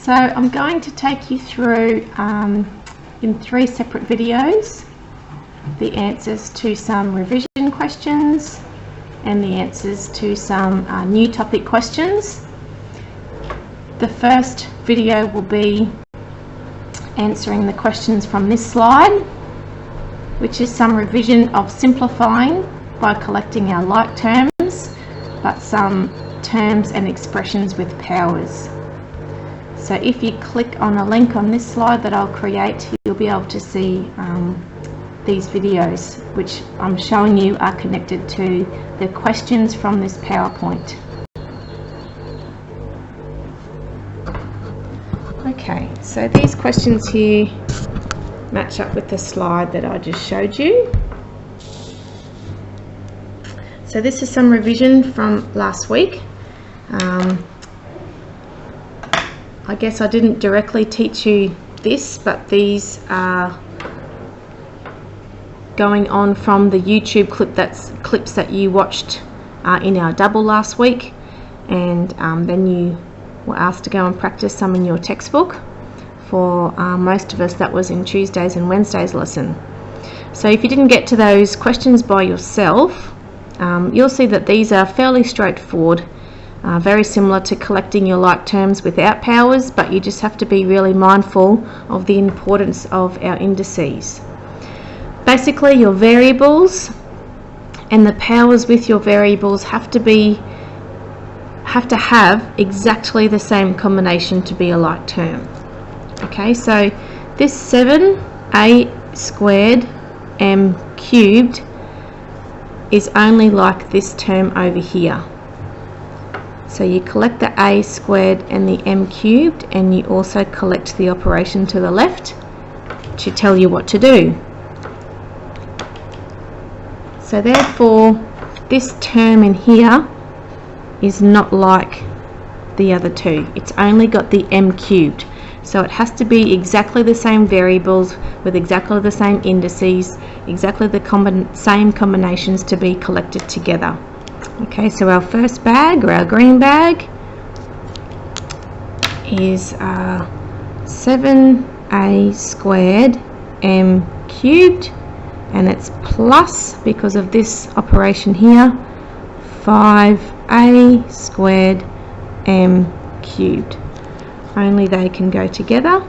So I'm going to take you through in 3 separate videos the answers to some revision questions and the answers to some new topic questions. The first video will be answering the questions from this slide, which is some revision of simplifying by collecting our like terms, but some terms and expressions with powers. So if you click on a link on this slide that I'll create, you'll be able to see these videos, which I'm showing you are connected to the questions from this PowerPoint. Okay, so these questions here match up with the slide that I just showed you. So this is some revision from last week. I guess I didn't directly teach you this, but these are going on from the YouTube clips that you watched in our double last week, and then you were asked to go and practice some in your textbook. For most of us, that was in Tuesdays and Wednesdays lesson. So if you didn't get to those questions by yourself, you'll see that these are fairly straightforward, very similar to collecting your like terms without powers, but you just have to be really mindful of the importance of our indices. Basically, your variables and the powers with your variables have to have exactly the same combination to be a like term. Okay, so this 7a squared m cubed is only like this term over here. So you collect the a squared and the m cubed, and you also collect the operation to the left to tell you what to do. So therefore, this term in here is not like the other two. It's only got the m cubed. So it has to be exactly the same variables with exactly the same indices, exactly the same combinations to be collected together. Okay, so our first bag, or our green bag, is 7a squared m cubed, and it's plus, because of this operation here, 5a squared m cubed. Only they can go together.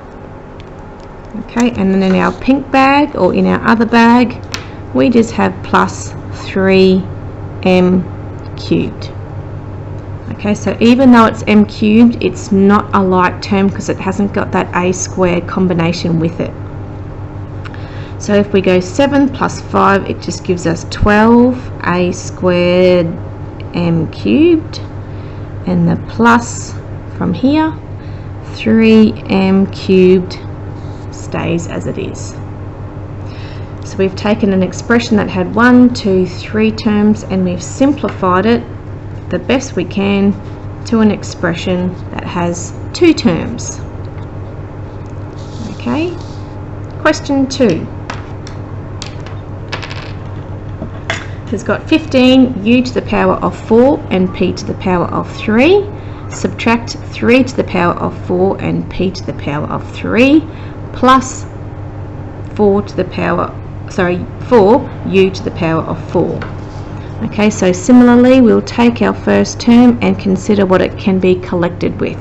Okay, and then in our pink bag, or in our other bag, we just have plus 3m cubed. Okay, so even though it's m cubed, it's not a like term because it hasn't got that a squared combination with it. So if we go 7 plus 5, it just gives us 12a squared m cubed, and the plus from here, 3m cubed, stays as it is. So we've taken an expression that had 1, 2, 3 terms, and we've simplified it the best we can to an expression that has 2 terms. Okay, question 2 has got 15 u to the power of 4 and p to the power of 3. Subtract 3 to the power of 4 and p to the power of 3 plus 4 to the power 4u to the power of 4. Okay, so similarly we'll take our first term and consider what it can be collected with.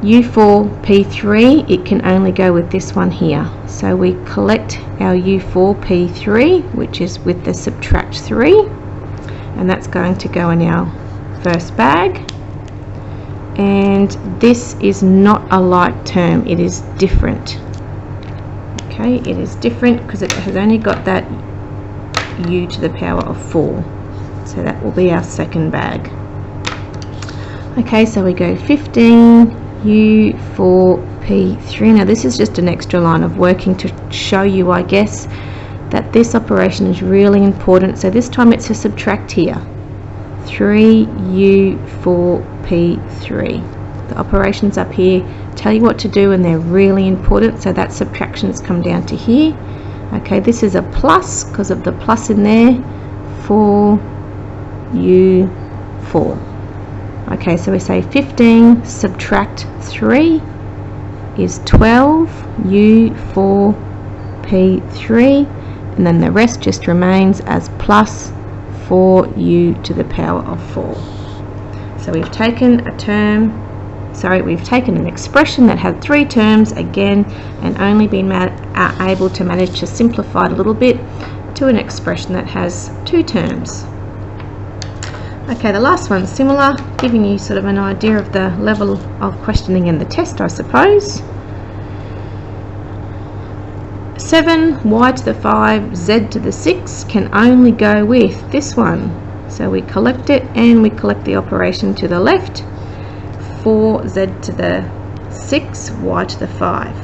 u4 p3, it can only go with this one here, so we collect our u4 p3, which is with the subtract 3, and that's going to go in our first bag. And this is not a like term, it is different. Okay, it is different because it has only got that u to the power of 4. So that will be our second bag. Okay, so we go 15 u4 p3. Now this is just an extra line of working to show you, I guess, that this operation is really important. So this time it's a subtract here. 3u4 p3. The operations up here tell you what to do, and they're really important, so that subtractions come down to here. Okay, this is a plus because of the plus in there, 4u4. Okay, so we say 15 subtract 3 is 12, U4, P3, and then the rest just remains as plus 4u to the power of 4. So we've taken we've taken an expression that had 3 terms again and only been able to manage to simplify it a little bit to an expression that has 2 terms. Okay, the last one's similar, giving you sort of an idea of the level of questioning in the test, I suppose. 7 y to the 5 z to the 6 can only go with this one. So we collect it and we collect the operation to the left. 4z to the 6, y to the 5.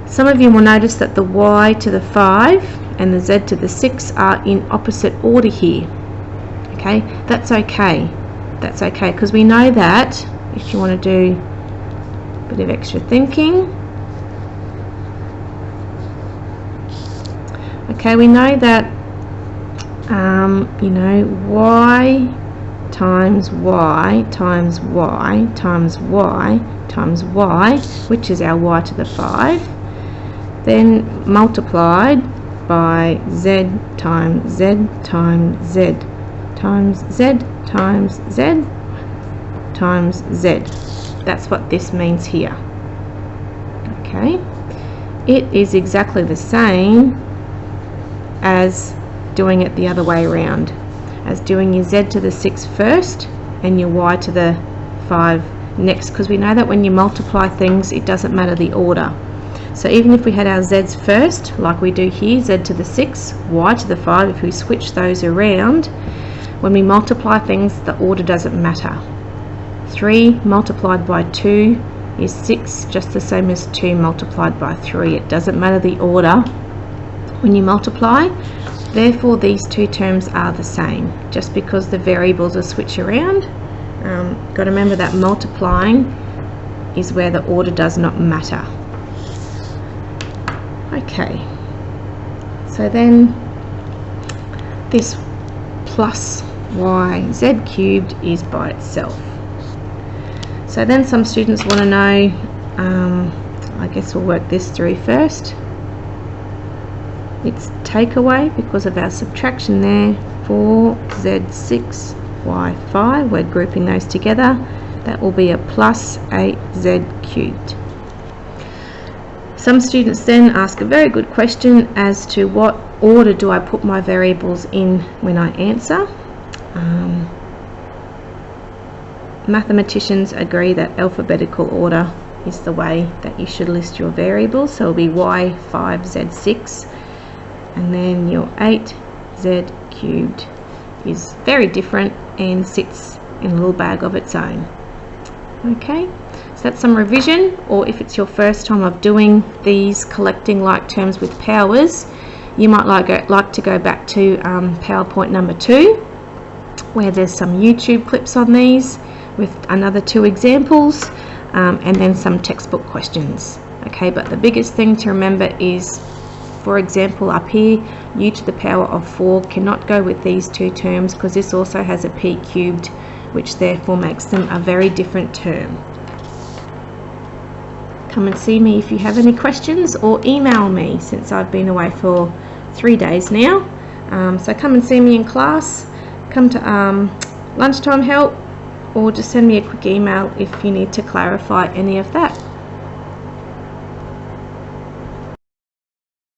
Some of you will notice that the y to the 5 and the z to the 6 are in opposite order here. Okay, that's okay. That's okay, because we know that if you want to do a bit of extra thinking. Okay, we know that you know, y times y times y times y times y, which is our y to the 5, then multiplied by z times z times z times z times z times z. That's what this means here. Okay, it is exactly the same as doing it the other way around, as doing your z to the 6 first and your y to the 5 next, because we know that when you multiply things it doesn't matter the order. So even if we had our z's first, like we do here, z to the 6, y to the 5, if we switch those around, when we multiply things the order doesn't matter. 3 multiplied by 2 is 6, just the same as 2 multiplied by 3. It doesn't matter the order when you multiply. Therefore these two terms are the same, just because the variables are switched around. Got to remember that multiplying is where the order does not matter. Okay, so then this plus yz cubed is by itself. So then some students want to know, I guess we'll work this through first. It's takeaway because of our subtraction there. 4z6y5, we're grouping those together. That will be a plus 8z cubed. Some students then ask a very good question as to what order do I put my variables in when I answer. Mathematicians agree that alphabetical order is the way that you should list your variables. So it'll be y5z6, and then your 8z cubed is very different and sits in a little bag of its own. Okay, so that's some revision, or if it's your first time of doing these collecting like terms with powers, you might like to go back to PowerPoint number 2, where there's some YouTube clips on these with another 2 examples, and then some textbook questions. Okay, but the biggest thing to remember is, for example, up here, u to the power of 4 cannot go with these 2 terms because this also has a p cubed, which therefore makes them a very different term. Come and see me if you have any questions, or email me, since I've been away for 3 days now. So come and see me in class, come to lunchtime help, or just send me a quick email if you need to clarify any of that.